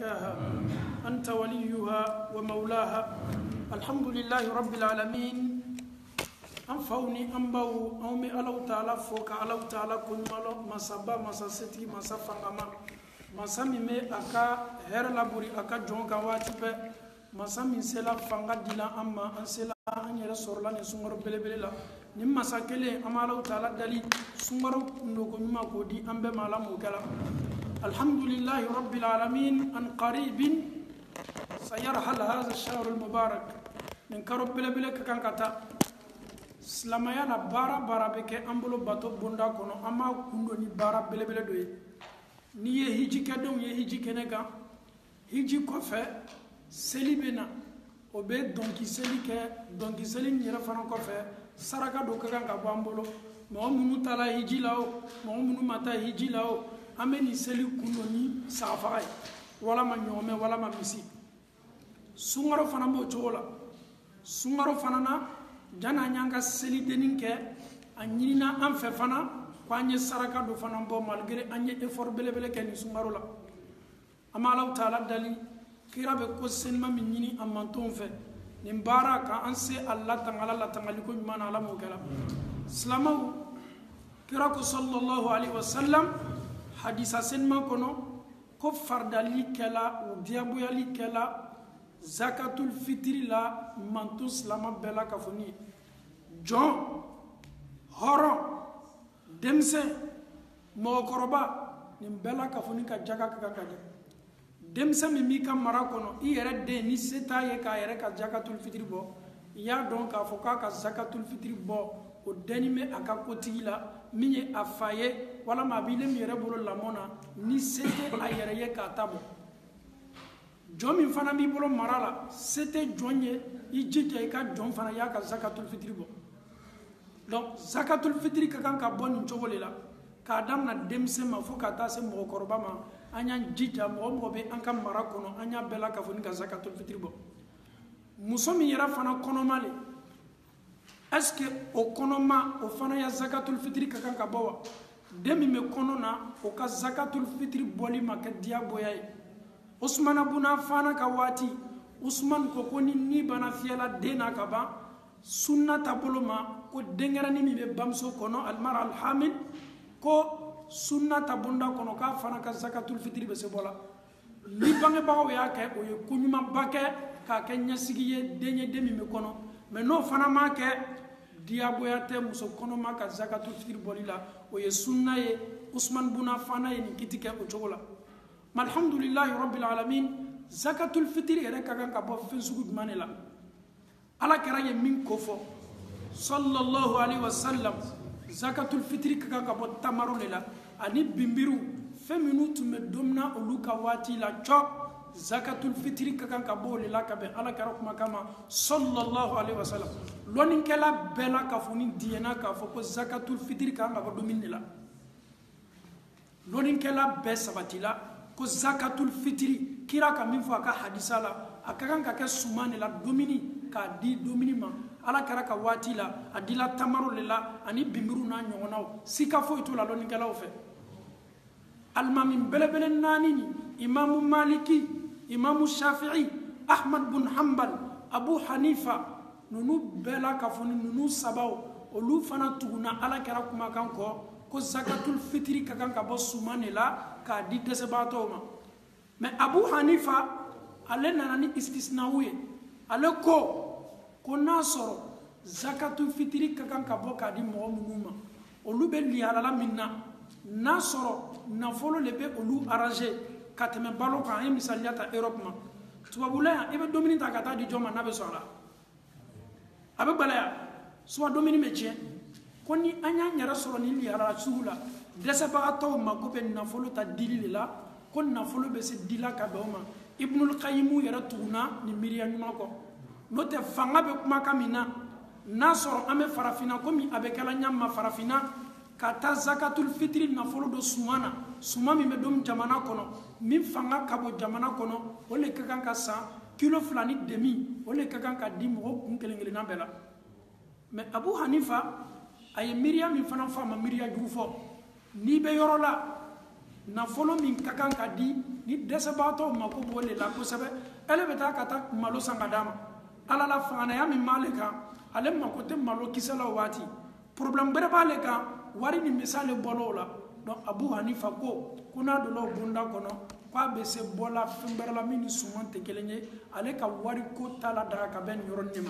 زكاها أنت وليها ومولاها الحمد لله رب العالمين أنفوني أنبو أومي ألو تعالى فوق ألو تعالى كن مالو مسابا مساستي مسافنغما مسامي مي أكا هير لابوري أكا جونغا واتبه مسامي سلا فنغا ديلا أما أنسلا أني رسول الله نسمر بلي بلي لا نما ساكلي أما ألو تعالى دالي سمر نوكو نما كودي أمبي مالا موكلا الحمد لله رب العالمين عن قريب سيرحل هذا الشهر المبارك من كرب بلا بلا كان كتا سلامايا لا بارا بارا بك امبلو باتو بوندا كونو اما كوندو ني بارا بلا بلا دوي ني هيجي كدوم يهيجي كنغا هيجي كوفه سليبنا وبي دونكي سليكه دونكي سليم ني رفان كوفه سراكا دو كان كا بامبلو مو منو تالا هيجي لاو مو منو ماتا هيجي لاو ameni seli kunoni safai wala ma nyome wala ma misi sungaro fana mo chola sungaro fana na jana nyanga seli deninke anyina am fe fana kwanye saraka do fana bo malgré anye effort bele bele ken sungaro la amala taala dali kirabe ko senma minini amanton fe nimbara ka anse allah tangala la tangali ko mana ala mo kala islamaw kirako sallallahu alaihi wasallam hadisa senma kono ko fardali kala ou diaboyali kala zakatul fitri la mantu slama bela kafoni jon horo demse mokoroba nim bela kafoni ka jaga kakade demse mi ka mara kono i yere de ni seta ye ka yere ka zakatul fitri bo ya donc ka foka ka zakatul fitri bo o denime aka kotigila minye afaye wala mabile mi yere bolo lamona ni sete ayere ye ka tabo jomi fana mi bolo marala sete jonye ijite ka jon fana ya ka zakatul fitri bo donc zakatul fitri ka kan ka boni chogolela ka dam na demse ma foka ta se mo korba ma anya jita mo be an ka mara kono anya bela ka foni ka zakatul fitri bo musomi yera fana kono male est-ce que au konoma o fana ya zakatul fitri ka kan ka bawa demi me konona o ka zakatul fitri boli ma ka dia boyay usman abuna fana ka wati usman ko koni ni bana fiela dena ka ba sunna tabuluma ko dengerani mi be bamso kono al mar al hamil ko sunna tabunda kono ka fana ka zakatul fitri be se bola li bange bawo ya ka o ye kunyuma bake ka kenya sigiye denye demi me kono mais no fana ma ke diaboyate muso kono ma ka zakatul fitri bolila o ye sunna ye usman buna fana ye ni kitike o chogola alhamdulillah rabbil alamin zakatul fitri ere ka kan ka bo fesugu manela ala kara ye min kofo sallallahu alaihi wasallam zakatul fitri ka kan ka bo tamaro lela ani bimbiru feminu tume domna oluka wati la chok zakatul fitri ka kan ka bo lela ka be ala kara kuma kama sallallahu alaihi wasallam lonin kala bela ka funi diena ka fo ko zakatul fitri ka nga domine la lonin kala be sabatila ko zakatul fitri kira ka min fa ka hadisa la akakan ka ke sumane la domini ka di domini ma ala kara ka wati la adila tamaro lela ani bimiru na nyonaw sika fo itula lonin kala o fe almamin belebele nanini imam maliki imam shafi'i ahmad bin hanbal abu hanifa nunu bela kafoni nunu sabaw olu fana tuguna ala kera kuma kan ko zakatul fitri ka kan ka bo sumane la ka di desebato ma mais abu hanifa ale nana ni istisnawiye ale ko nasoro zakatul fitri ka kan ka bo ka di mo munuma olu be li halala minna nasoro nafolo lebe olu arranger ka teme balo ka ay misaliyata europe ma tubabula ibe domini ta kata di joma nabe sola abe balaya so domini meche koni anya nyara soro ni li ara sula desa ba taw ma ko be nafolo ta dilili la kon nafolo be se dila ka be ma ibnul qayyim yara tuna ni miriya nyuma ko note fanga be kuma kamina nasoro ame farafina komi abe kala nyama farafina kata zakatul fitri nafolo do sumami me dom jamana kono min fanga kabo jamana kono ole kakan ka sa kilo flani demi ole kakan ka di mo kunkelengele na bela mais abu hanifa ay miriam min fana fama miriya jufo ni be yorola nafolo min ka kan ka di ni dɛsɛbaatɔw mako b'o de la kosɛbɛ ele bɛ taa ka taa malo san ka d'a ma ala la fanganaya min b'ale kan ale mako tɛ malo kisɛ la o waati problème bɛrɛ b'ale kan wari nin bɛ s'ale bɔl'o la donc Abu Hanifa ko n'a donna o bonda kɔnɔ k'a bɛ se bɔla fɛn bɛrɛ la min ni suman tɛ kelen ye ale ka wari ko t'a la daga ka bɛn nin yɔrɔnin de ma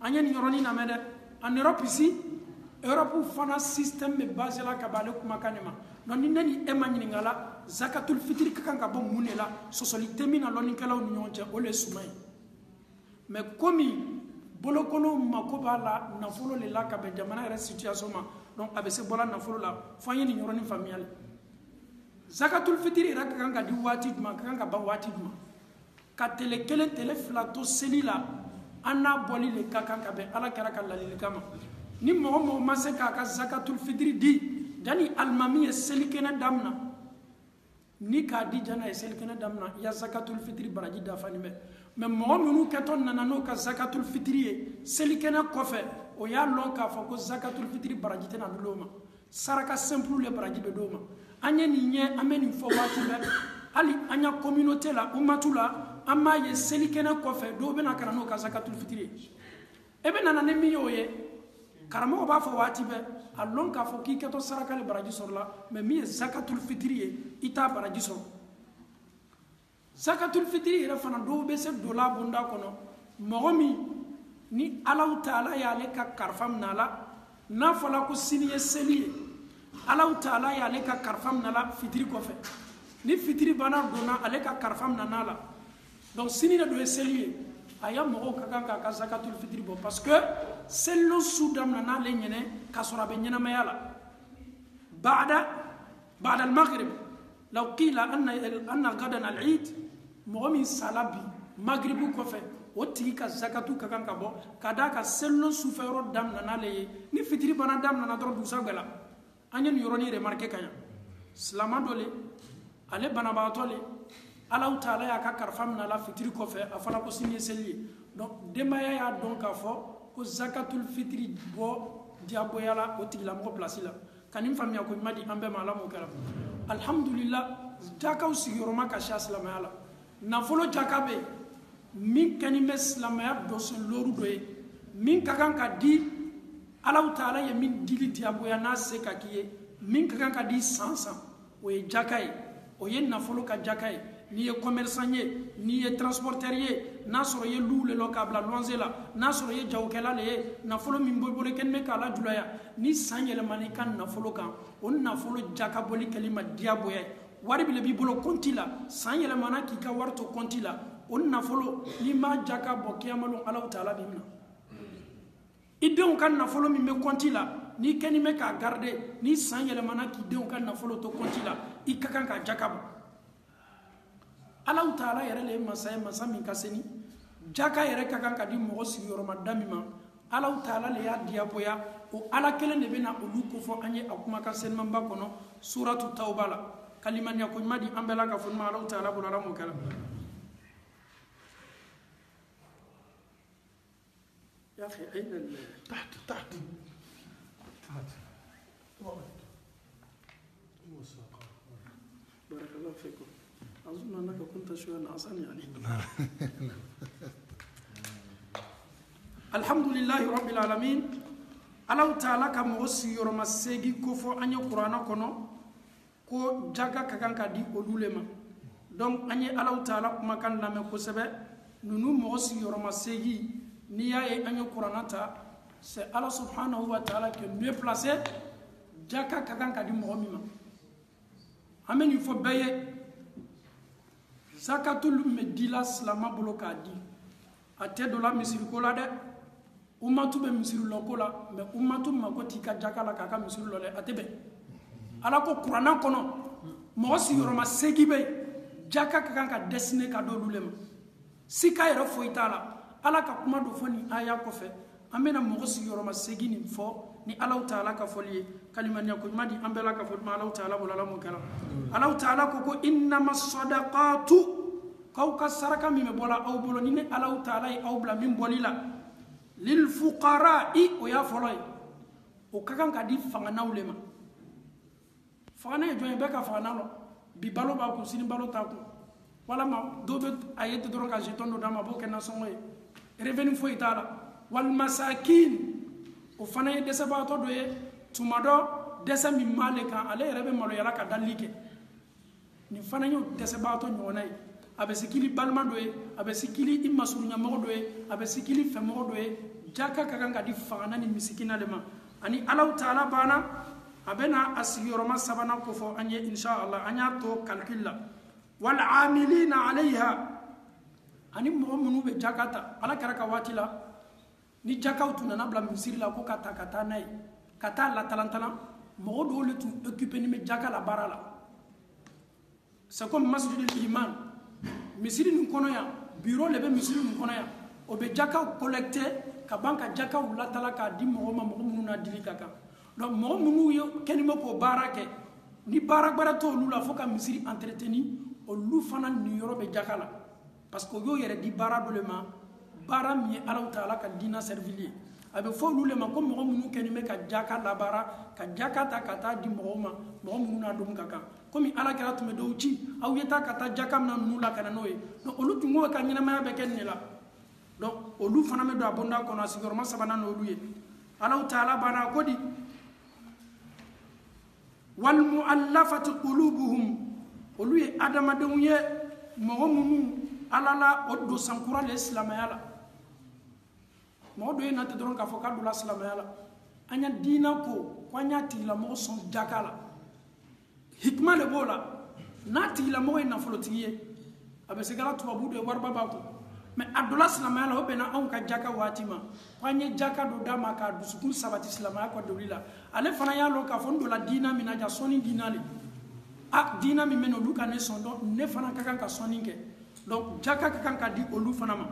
an ye nin yɔrɔnin lamɛn dɛ en Europe ici Europe fana système bɛ basé la ka bɛn ale kumakan de ma donc ni ne ni e ma ɲininka la zakatul fitiri ka kan ka bɔ mun de la sɔsɔli tɛ min na lɔnnikɛlaw ni ɲɔgɔn cɛ o de ye suman ye mais komi bolokolow mako b'a la nafolo de la ka bɛn jamana yɛrɛ situation ma donc a bɛ se bɔla nafolo la fo an ye nin yɔrɔnin faamuyali zakatul fitiri yɛrɛ ka kan ka di waati jumɛn ka kan ka ban waati jumɛn ka tele kelen tele fila to seli la an n'a bɔli de ka kan ka bɛn ala kɛra ka ladilikan ma ni mɔgɔ o mɔgɔ ma se k'a ka zakatul fitiri di jani alimami ye seli kɛnɛ damina ni k'a di jana ye seli kɛnɛ damina i ya zakatul fitiri baraji dafanin bɛ mais mɔgɔ minnu kɛtɔ nana n'o ka zakatul fitiri ye seli kɛnɛ kɔfɛ o y'a lɔn k'a fɔ ko zakatul fitiri baraji tɛna di o ma saraka simple le baraji bɛ di o ma an ye nin ye an bɛ nin fɔ waati bɛɛ hali an ya communauté la umatu la an b'a ye seli kɛnɛ kɔfɛ dɔw bɛ na ka na n'o ka zakatul fitiri ye e bɛ nana ni min y'o ye karamɔgɔ b'a fɔ waati bɛɛ a lɔn k'a fɔ k'i kɛtɔ saraka le baraji sɔrɔla mais min ye zakatul fitiri ye i t'a baraji sɔrɔ zakatul fitiri yɛrɛ fana dɔw bɛ se dola bonda kɔnɔ mɔgɔ min ni Alahu Taala y'ale ka kalifa minɛ a la n'a fɔla ko sini ye seli ye Alahu Taala y'ale ka kalifa minɛ a la fitiri kɔfɛ ni fitiri banna donna ale ka kalifa minɛ a la donc sini de don ye seli ye a ya mɔgɔw ka kan k'a ka zakatul fitiri bɔ parce que selilo su daminɛ n'ale ɲɛnɛ k'a sɔrɔ a bɛ ɲɛnamaya la ba'da al-maghrib law qila anna gadan al-eid mɔgɔ min sala bi magribu kɔfɛ o tigi ka zakatu ka kan ka bɔ ka d'a ka selilo sufɛ yɔrɔ daminɛ n'ale ye ni fitiri bana daminɛ dɔrɔn dugusa gɛla an ye nin yɔrɔnin remarqué ka ɲa silama dɔ le ale banabagatɔ le Alahu Taala y'a ka kalifa minɛ a la fitiri kɔfɛ a fɔra ko sini ye seli ye donc denbaya y'a dɔn k'a fɔ ko zakatul fitiri bɔ diyagoya la o tigilamɔgɔ place la ka nin faamuya ko ɲuman di an bɛɛ ma ala m'o kɛra alhamdulillah jakaw sigiyɔrɔma ka siya silamɛya la nafolo jaka bɛ yen min kɛni bɛ silamɛya dɔsɔn lɔri dɔ ye min ka kan ka di Alahu Taala ye min dili diyagoya n'a se ka k'i ye min ka kan ka di san san o ye jaka ye o ye nafolo ka jaka ye n'i ye commerçant ye n'i ye transporteur ye n'a sɔrɔ i ye luw le lɔ k'a bila loyer la n'a sɔrɔ i ye jagokɛla le ye nafolo min b'i bolo kɛni bɛ k'a la julaya ni san yɛlɛmana i ka nafolo kan o nafolo jaka bɔli kɛli ma diyagoya ye wari bile b'i bolo compte la san yɛlɛmana k'i ka wari to compte la o nafolo n'i ma jaka bɔ kiyama Alahu Taala b'i minɛ i denw ka nafolo min bɛ compte la n'i kɛni bɛ k'a garder ni san yɛlɛmana k'i denw ka nafolo to compte la i ka kan ka jaka bɔ Alahu Taala yɛrɛ le ye masa ye masa min ka seni jaka yɛrɛ ka kan ka di mɔgɔ sigiyɔrɔma da min ma Alahu Taala le y'a diyagoya o ala kelen de bɛ na olu kofɔ an ye a kumakan senimanba kɔnɔ suratu tawba la kalimaniya ko ɲuman di an bɛɛ la ka fɔ ɲuman Alahu Taala bolo ala m'o kɛra يا أخي أين تحت بارك الله فيكم أظن أنك كنت شوية ناقصا يعني الحمد لله رب العالمين Alahu Taala ka mɔgɔ sigiyɔrɔma seegin ko fɔ an ye kuranɛ kɔnɔ ko jaga ka kan ka di olu le ma donc an ye Alahu Taala kumakan lamɛn kosɛbɛ ninnu mɔgɔ sigiyɔrɔma seegin n'i y'a ye an ye kuranɛ ta c'est Allah subhanahu wa ta'ala qui est mieux placé jaka ka kan ka di mɔgɔ min ma an bɛ nin fɔ bɛɛ ye zakatul bɛ dila silama bolo k'a di a tɛ dɔ la misiriko la dɛ umatu bɛ misirilɔko la mais umatu mako t'i ka jaka la k'a ka misiri lɔ dɛ a tɛ bɛn ala ko kuranɛ kɔnɔ mɔgɔ sigiyɔrɔma seegin bɛ yen jaka ka kan ka destiné ka di olu le ma sika yɛrɛ foyi t'a la ala ka kuma dɔ fɔ nin aya kɔfɛ an bɛna mɔgɔ sigiyɔrɔma seegin nin fɔ ni Alahu Taala ka fɔli ye kalimaniya ko ɲuman di an bɛɛ la ka fɔ ɲuman Alahu Taala bolo ala m'o kɛra Alahu Taala ko innama sadaqatu k'aw ka saraka min bɛ bɔla aw bolo ni ne Alahu Taala ye aw bila min bɔli la lil fuqara'i o y'a fɔlɔ ye o ka kan ka di fanganaw le ma fangana ye jɔn ye bɛɛ ka fangana lɔ bi balo b'a kun sini balo t'a kun walama dɔ bɛ a ye ten dɔrɔn ka jeton dɔ d'a ma a b'o kɛ nasɔngɔ ye revenu foyi t'a la walimasakin o fana ye dɛsɛbagatɔ dɔ ye tuma dɔ dɛsɛ min m'ale kan ale yɛrɛ bɛ maloyala ka dalili kɛ nin fana ye dɛsɛbagatɔ ɲɔgɔnna ye a bɛ se kili balima dɔ ye a bɛ se kili i masurunyamɔgɔ dɔ ye a bɛ se kili fɛmɔgɔ dɔ ye jaka ka kan ka di fangana ni misikina de ma ani Alahu Taala banna a bɛ na a sigiyɔrɔma sabanan ko fɔ an ye inshallah an y'a to calcul la wal amilina alayha ani mɔgɔ minnu bɛ jaka ta ala kɛra ka waati la ni jakaw tun nana bila misiri la ko ka taa n'a ye ka taa latalantala mɔgɔ dɔw le tun occupé ni bɛ jaka la baara la c'est comme masjidul iman misiri nin kɔnɔ yan bureau le bɛ misiri nin kɔnɔ yan o bɛ jakaw collecté ka ban ka jakaw latala k'a di mɔgɔ ma mɔgɔ minnu n'a dili ka kan donc mɔgɔ minnu ye kɛnima k'o baara kɛ ni baara gbɛrɛ t'olu la fo ka misiri entretenir olu fana niyɔrɔ bɛ jaka la parce que o y'o yɛrɛ di baara dɔ le ma baara min ye Alahu Taala ka diina servili ye a bɛ fɔ olu le ma ko mɔgɔ minnu kɛlen bɛ ka jaka labaara ka jaka ta ka taa di mɔgɔw ma mɔgɔ minnu n'a dɔn ka kan komi alakira tun bɛ dɔw ci aw ye taa ka taa jaka mina ninnu la ka na n'o ye donc olu tun ko ka ɲɛnamaya bɛ kɛ nin de la donc olu fana bɛ don a bonda kɔnɔ a sigiyɔrɔma sabanan n'olu ye Alahu Taala banna ko di wal mu'allafati qulubuhum olu ye adamadenw ye mɔgɔ minnu ala la o don sankura le silamɛya la mɔgɔ dɔ ye nate dɔrɔn k'a fɔ k'a donna silamɛya la an ya diina ko an y'a tigilamɔgɔ sɔn jaka la hikima le b'o la n'a tigilamɔgɔ ye nafolotigi ye a bɛ se kɛra tubabu de ye wariba b'a kun mais a donna silamɛya la o bɛnna anw ka jaka waati ma ko an ye jaka dɔ d'a ma k'a dusukun sabati silamɛya ka doli la ale fana y'a lɔn k'a fɔ n donna diina min na ja sɔnni diina le diina min bɛ yen olu ka ne sɔn donc ne fana ka kan ka sɔnni kɛ donc jaka ka kan ka di olu fana ma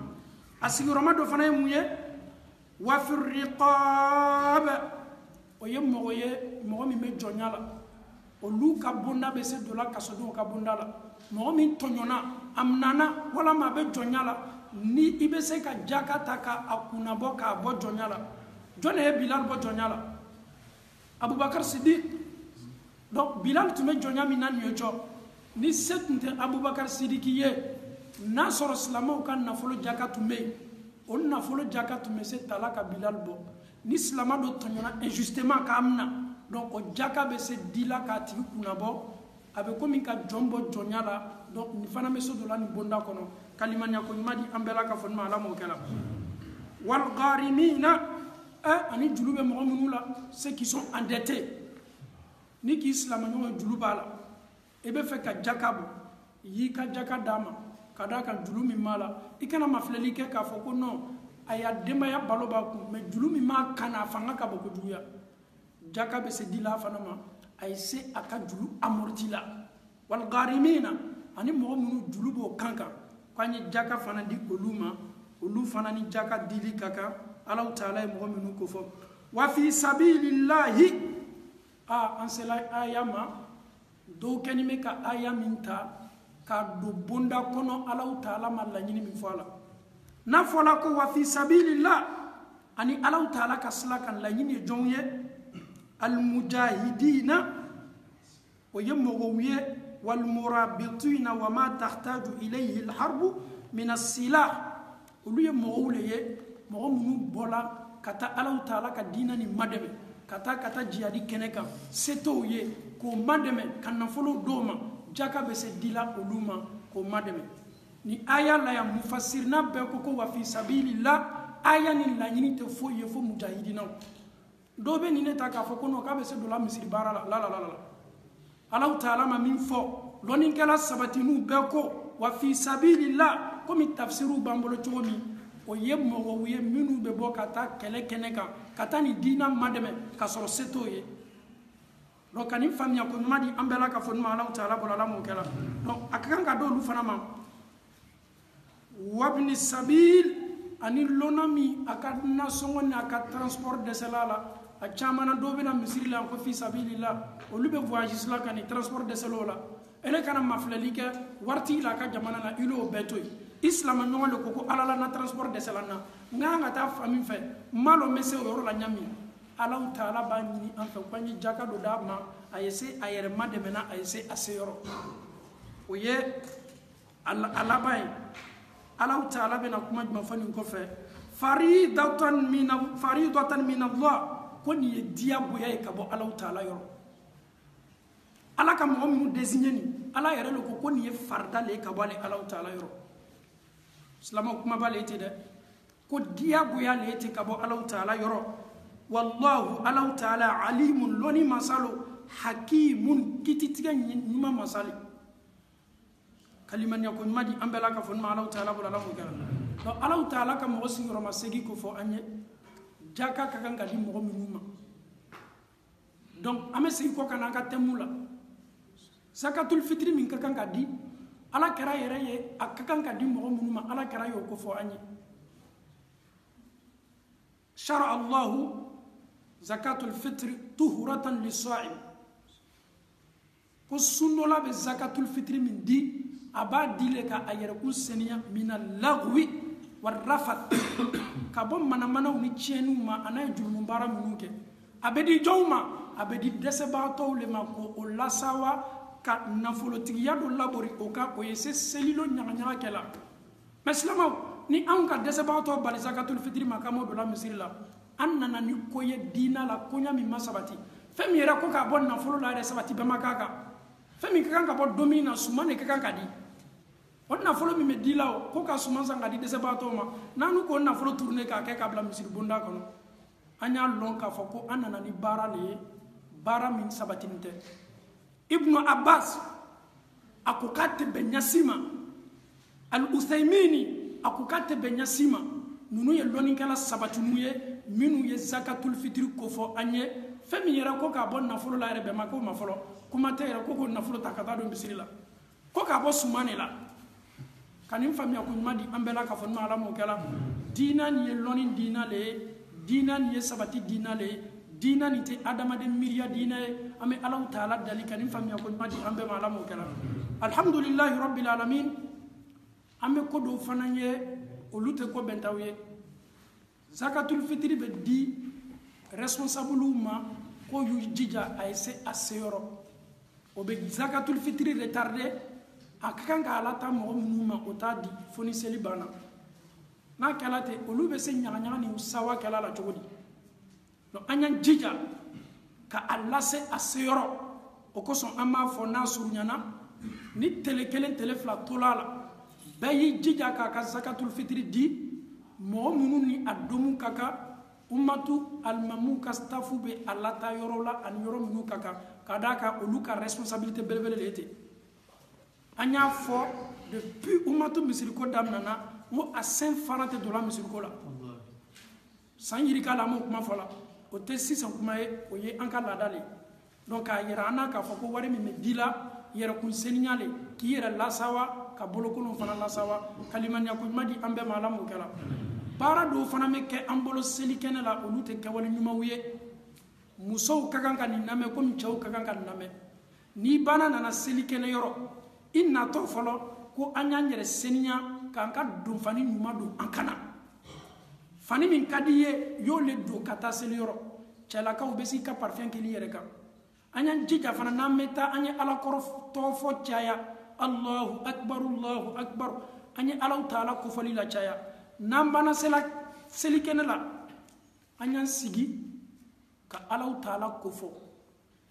a sigiyɔrɔma dɔ fana ye mun ye wa fi riqab o ye mɔgɔ min bɛ jɔnya la olu ka bonda bɛ se dɔ la kasodenw ka bonda la mɔgɔ min tɔɲɔna a minana walama a bɛ jɔnya la ni i bɛ se ka jaka ta k'a kunnabɔ k'a bɔ jɔnya la jɔn de ye Bilal bɔ jɔnya la Abubakar Sidik donc Bilal tun bɛ jɔnya min na nin ye jɔ ni se tun tɛ Abubakar Sidiki ye n'a sɔrɔ silamɛw ka nafolo jaka tun bɛ yen o nafolo jaka tun bɛ se tala ka Bilal bɔ ni silamɛ dɔ tɔɲɔna injustement k'a mina donc o jaka bɛ se di la k'a tigi kunnabɔ a bɛ komi ka jɔn bɔ jɔnya la donc nin fana bɛ se dɔ la nin bonda kɔnɔ kalimaniya ko ɲuman di an bɛɛ la ka fɔ nin ma ala m'o kɛ la wal gharimina ani juru bɛ mɔgɔ minnu la ceux qui sont endettés ni k'i silamɛɲɔgɔn juru b'a la i bɛ fɛ ka jaka bɔ i y'i ka jaka d'a ma ka d'a kan juru min b'a la i kana mafilɛli kɛ k'a fɔ ko non a y'a denbaya balo b'a kun mais juru min b'a kan a fanga ka bon kojuguya jaka bɛ se di la fana ma a ye se a ka juru amorti la wal gharimina ani mɔgɔ minnu juru b'o kan kan ko an ye jaka fana di olu ma olu fana ni jaka dili ka kan Alahu Taala ye mɔgɔ minnu ko fɔ wa fi sabilillahi an sela aya ma dɔw kɛlen bɛ ka aya min ta ka don bonda kɔnɔ Alahu Taala ma laɲini min fɔ a la n'a fɔla ko wa fi sabilillah ani Alahu Taala ka sila kan laɲini ye jɔnw ye almujahidina o ye mɔgɔw ye walmurabitina wa ma tahtaju ilayhi alharbu min as-silah olu ye mɔgɔw le ye mɔgɔ minnu bɔla ka taa Alahu Taala ka diina ni madɛmɛ ka taa jihadi kɛnɛ kan se t'o ye k'o madɛmɛ ka nafolo d'o ma jaka bɛ se dila olu ma k'o madɛmɛ ni aya la ya mufassirina bɛɛ ko wa fi sabilillah aya ni laɲini tɛ foyi ye fo mujahidinaw dɔw bɛ nin ne ta k'a fɔ ko non k'a bɛ se dɔ la misiri baara la la Alahu Taala ma min fɔ lɔnnikɛla sabatinu bɛɛ ko wa fi sabilillah komi tafsiriw b'an bolo cogo min o ye mɔgɔw ye minnu bɛ bɔ ka taa kɛlɛ kɛnɛ kan ka taa ni diina madɛmɛ ka sɔrɔ se t'o ye donc ka nin faamuya ko ɲuman di an bɛɛ la ka fɔ nin ma Alahu Taala bolo ala m'o kɛ la donc a ka kan ka d'olu fana ma wabni sabil ani lɔnna min a ka nasɔngɔ ni a ka transport dɛsɛla la a caman na dɔw bɛna misiri la ko fi sabilillah olu bɛ voyage la ka ni transport dɛsɛla o la ele kana mafilɛli kɛ waritigi la a ka jamana na il y'o bɛɛ to yen i silamɛɲɔgɔn le ko ala la na transport dɛsɛla n na n ka kan ka taa fa min fɛ n b'a dɔn n bɛ se o yɔrɔ la ɲami Alahu Taala b'a ɲini an fɛ ko an ye jaka dɔ d'a ma a ye se a yɛrɛ madɛmɛna a ye se a seyɔrɔ o ye alaba ye Allahu Ta'ala bena kuma jumɛn fɔ nin kɔfɛ faridatan min Allah ko nin ye diyagoya ye ka bɔ Allahu Ta'ala yɔrɔ Ala ka mɔgɔ minnu désigné nin Ala yɛrɛ le ko nin ye farida le ye ka bɔ Allahu Ta'ala yɔrɔ silamɛw kuma b'ale te dɛ ko diyagoya le ye ten ka bɔ Allahu Ta'ala yɔrɔ wallahu Allahu Ta'ala alimun lɔni masalo hakimun kititigɛ ɲuman masali kalimaniya ko ɲuman di an bɛɛ la ka fɔ nin ma Allahu Ta'ala bolo Ala m'o kɛra donc Allahu Ta'ala ka mɔgɔ sigiyɔrɔma segi ko fɔ an ye jaka ka kan ka di mɔgɔ minnu ma donc an bɛ segin kɔ ka na an ka thème la zakatul fitri min ka kan ka di Ala kɛra yɛrɛ ye a ka kan ka di mɔgɔ minnu ma Ala kɛra y'o ko fɔ an ye shara Allahu zakatul fitri tuhuratan lis-sa'im ko sundola be zakatul fitri min di a b'a di le ka a yɛrɛ kun seniya mina lagwi wa rafat ka bɔ manamanaw ni tiɲɛniw ma a n'a ye jurumu baara minnu kɛ a bɛ di jɔnw ma a bɛ di dɛsɛbagatɔw le ma ko o lasawa ka nafolotigiya dɔ labori o ka o ye se selilo ɲagaɲaga kɛ la mais silamɛw ni anw ka dɛsɛbagatɔ bali zakatul fitri ma k'an m'o don la misiri la an nana ni ko ye diina la koɲa min ma sabati fɛn min yɛrɛ ko k'a bɔ nafolo la yɛrɛ sabati bɛɛ ma k'a kan fɛn min ka kan ka bɔ don min na suman de ka kan ka di o nafolo min bɛ di la o ko ka suman san ka di dɛsɛbagatɔw ma n'an ko nafolo turunen k'a kɛ k'a bila misiri bonda kɔnɔ an y'a lɔn k'a fɔ ko an nana ni baara le ye baara min sabatinin tɛ Ibnu Abbas a ko k'a tɛ bɛn ɲasi ma Al-Uthaymini a ko k'a tɛ bɛn ɲasi ma ninnu ye lɔnnikɛla sabatinu ye minnu ye zakatul fitri ko fɔ an ye fɛn min yɛrɛ ko k'a bɔ nafolo la yɛrɛ bɛɛ ma k'o ma fɔlɔ kuma tɛ yɛrɛ ko nafolo ta ka taa don misiri la ko k'a bɔ suman de la ka nin faamuya ko ɲuman di an bɛɛ la k'a fɔ n'o Ala m'o kɛla diina nin ye lɔnni diina le ye diina nin ye sabati diina le ye diina nin tɛ adamaden miiriya diina ye an bɛ Allahu Ta'ala dali ka nin faamuya ko ɲuman di an bɛɛ ma Ala m'o kɛla alhamdulillahi rabbil alamin an bɛ ko dɔw fana ye olu tɛ ko bɛntaw ye zakatul fitri bɛ di responsables ma ko y'u jija a ye se a seyɔrɔ o bɛ zakatul fitri retardé a ka kan ka Ala ta mɔgɔ minnu ma o t'a di fo ni seli banna n'a kɛla ten olu bɛ se ɲagaɲaga ni sawa kɛla la cogo di donc an y'an jija ka a lase a seyɔrɔ o kosɔn an b'a fɔ n'a surunyana ni tele kelen tele fila tola la bɛɛ y'i jija k'a ka zakatul fitri di mɔgɔ minnu ni a domu ka kan umatu alimamu ka staffu bɛ a lata yɔrɔ la ani yɔrɔ minnu ka kan ka d'a kan olu ka responsabilité belebele le ye ten an y'a fɔ depuis umatu misiriko daminɛna n ko a sen fana tɛ don la misiriko la san yirika la an m'o kuma fɔ la o tɛ sisan kuma ye o ye an ka laada le donc k'a yira an na k'a fɔ ko wari min bɛ di la yɛrɛkun seniya le k'i yɛrɛ lasawa ka bolokolonw fana lasawa kalimaniya ko ɲuman di an bɛɛ ma Ala m'o kɛla baara dɔw fana bɛ kɛ an bolo seli kɛnɛ la olu tɛ kɛwale ɲumanw ye musow ka kan ka nin lamɛn komi cɛw ka kan ka nin lamɛn n'i banna nana seli kɛnɛ yɔrɔ i natɔ fɔlɔ ko an y'an yɛrɛ seniya k'an ka don fani ɲuman don an kana fani min ka di ye y'o le don ka taa seli yɔrɔ cɛlakaw bɛ s'i ka parfum kɛli yɛrɛ kan an y'an jija fana n'an bɛ taa an ye Ala kɔrɔ tɔgɔ fɔ caya Allahu akbar an ye Allahu Ta'ala kofɔli la caya n'an banna seli kɛnɛ la an y'an sigi ka Allahu Ta'ala kofɔ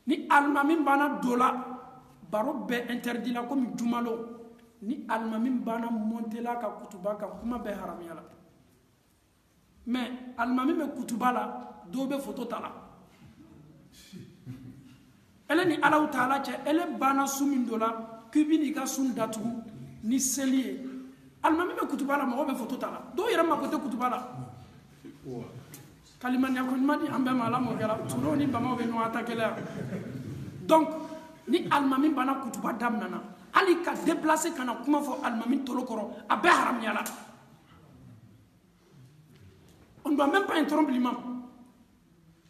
ni alimami banna do la baro bɛɛ interdit la komi jumalo ni alimami banna monter la ka kutuba kan kuma bɛɛ haramiya la mais alimami bɛ kutuba la dɔw bɛ photo ta la ele ni Allahu Ta'ala cɛ ele banna su min do la k'i bi n'i ka sun datugu ni seli ye alimami bɛ kutuba la mɔgɔ bɛ photo ta la dɔw yɛrɛ mako tɛ kutuba la kalimaniya ko ɲuman di an bɛɛ ma Ala m'o kɛla turo ni bamaw bɛ ɲɔgɔn ta kɛlɛ donc ni alimami banna kutuba daminɛna hali ka déplacer ka na kuma fɔ alimami tolo kɔrɔ a bɛɛ haramiya la on doit même pas interrompre l'imam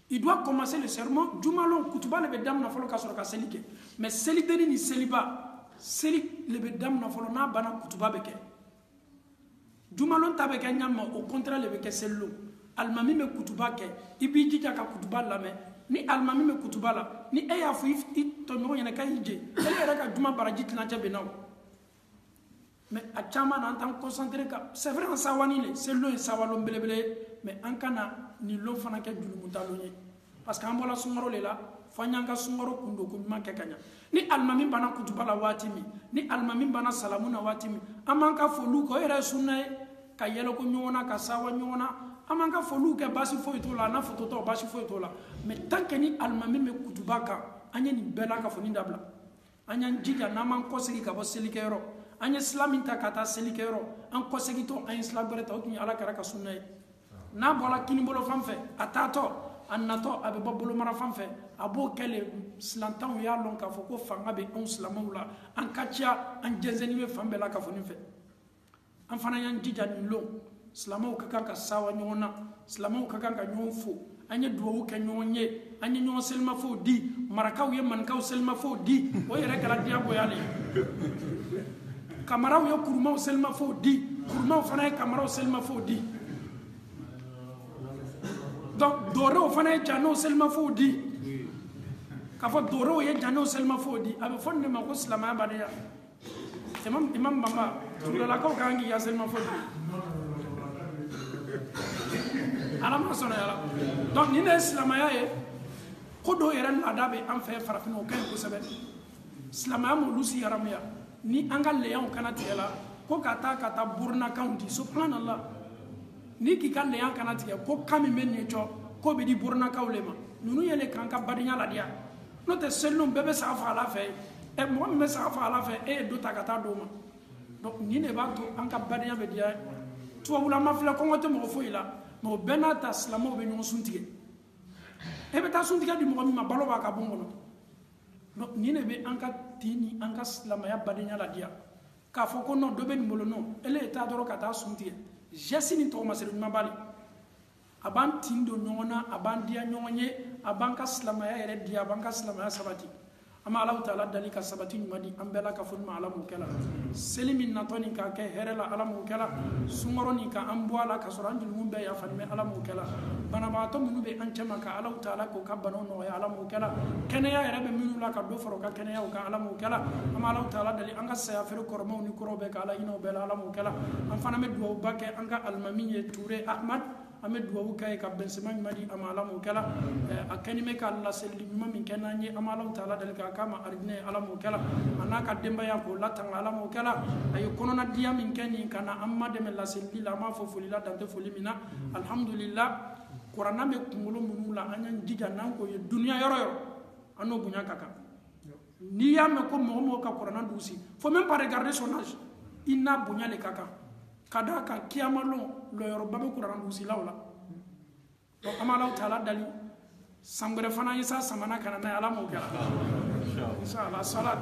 il doit commencer le sermon jumalon kutuba le bɛ daminɛ fɔlɔ ka sɔrɔ ka seli kɛ mais selidenni ni seliba seli le bɛ daminɛ fɔlɔ n'a banna kutuba bɛ kɛ jumalon ta bɛ kɛ ɲama au contraire le bɛ kɛ selilon alimami bɛ kutuba kɛ i b'i jija ka kutuba lamɛn ni alimami bɛ kutuba la ni e y'a fɔ i tɔɲɔgɔn ɲɛna k'a y'i jɛ ele yɛrɛ ka juma baraji tilancɛ bɛ na o mais a caman na an t'an concentré ka c'est vrai an sawani le selilo ye sawalon belebele mais an kana ni lon fana kɛ julumutalon ye parce que an bɔla sunkaro le la fo an y'an ka sunkaro kundo ko ɲuman kɛ ka ɲa ni alimami banna kutuba la waati min ni alimami banna salamu na waati min an b'an ka foliw kɛ o yɛrɛ ye sunna ye ka yɛlɛko ɲɔgɔn na ka sawa ɲɔgɔn na an b'an ka foliw kɛ baasi foyi t'o la a n'a fototɔ baasi foyi t'o la mais tant que ni alimami bɛ kutuba kan an ye nin bɛɛ la ka foni dabila an y'an jija n'an m'an kɔsegi ka bɔ selikɛyɔrɔ an ye sila min ta ka taa selikɛyɔrɔ an kɔsegitɔ an ye sila bɛrɛ ta o tun ye ala kɛra ka sunna ye n'a bɔra kinibolo fan fɛ a taatɔ a natɔ a bɛ bɔ bolomara fan fɛ a b'o kɛ le silantanw y'a lɔn k'a fɔ ko fanga bɛ anw silamɛw la an ka ca an jɛnsɛnni bɛ fan bɛɛ la ka fɔ nin fɛ an fana y'an jija nin lon silamɛw ka kan ka sawa ɲɔgɔn na silamɛw ka kan ka ɲɔgɔn fo an ye duwawu kɛ ɲɔgɔn ye an ye ɲɔgɔn selimafow di marakaw ye manikaw selimafow di o yɛrɛ kɛra diyagoya le ye kamaraw ye kurumaw selimafow di kurumaw fana ye kamaraw selimafow di donc doorew fana ye janɛw selimafow di k'a fɔ doorew ye janɛw selimafow di a bɛ fɔ nin de ma ko silamɛya badenya imam bamba turulakaw ka kan k'i ka selimafo di ala ma sɔnna yala donc nin de ye silamɛya ye ko dɔw yɛrɛ laada bɛ an fɛ farafinna o ka ɲi kosɛbɛ silamɛya m'olu si haramuya ni an ka lɛyanw kana tigɛ la ko ka taa burunakanw di subhanallah ni k'i ka lɛyan kana tigɛ ko kan min bɛ nin cɔ ko bɛ di burunakaw le ma ninnu ye le k'an ka badenya ladiya n'o tɛ selininw bɛɛ bɛ saga faga ala fɛ mɔgɔ min bɛ saga faga ala fɛ e ye dɔ ta ka taa d'o ma donc nin de b'a to an ka badenya bɛ diya tubabula ma filɛ kɔngɔ tɛ mɔgɔ foyi la mais o bɛɛ n'a ta silamɛw bɛ ɲɔgɔn sun tigɛ e bɛ taa sun tigɛ di mɔgɔ min ma balo b'a ka bon kɔnɔ donc nin de bɛ an ka tin ni an ka silamɛya badenya ladiya k'a fɔ ko non dɔ bɛ nin bolo non ele ye taa dɔrɔn ka taa sun tigɛ geste ni tɔgɔmasɛri ɲuman b'a le a b'an tin don ɲɔgɔn na a b'an diya ɲɔgɔn ye a b'an ka silamɛya yɛrɛ diya a b'an ka silamɛya sabati an bɛ Alahu Taala dali ka sabati ɲuman di an bɛɛ la ka fɔ ɲuman ala m'o kɛ la seli min natɔ nin k'a kɛ hɛrɛ la ala m'o kɛ la sunkɔrɔ nin ka an bɔ a la ka sɔrɔ an jurumu bɛɛ yafalen bɛ ala m'o kɛ la banabagatɔ minnu bɛ an cɛma ka Alahu Taala k'o ka banaw nɔgɔya ala m'o kɛ la kɛnɛya yɛrɛ bɛ minnu la ka dɔ fara u ka kɛnɛyaw kan ala m'o kɛ la an bɛ Alahu Taala dali an ka saya feere kɔrɔmaw ni kɔrɔw bɛɛ ka ala hinɛw bɛɛ la ala m'o kɛ la an fana bɛ duwawuba kɛ an ka alimami ye Ture Ahmad an bɛ duwawu kɛ ye ka bɛnsɛma ɲuman di a ma ala m'o kɛ la a kɛni bɛ ka laseli ɲuman min kɛ n'an ye an bɛ Alahu Taala dali k'a k'a ma aridinɛ ye ala m'o kɛ la a n'a ka denbaya k'o latanga ala m'o kɛ la a ye kɔnɔnadiya min kɛ nin ka na an ma dɛmɛ laseli la an b'a fɔ foli la dan tɛ foli min na alhamdulillah kuranna bɛ kunkolo minnu la an y'an jija n'an k'o ye duniya yɔrɔ yɔrɔ an n'o bonya ka kan n'i y'a mɛn ko mɔgɔ mɔgɔ ka kuranna duusi faut même pas regarder son âge i n'a bonya le ka kan ka d'a kan kiyama lon lɔyɔrɔba bɛ kuranna duusilaw la donc an bɛ Alahu Taala dali san wɛrɛ fana Isa samana ka na n'a ye ala m'o kɛ la inshallah salat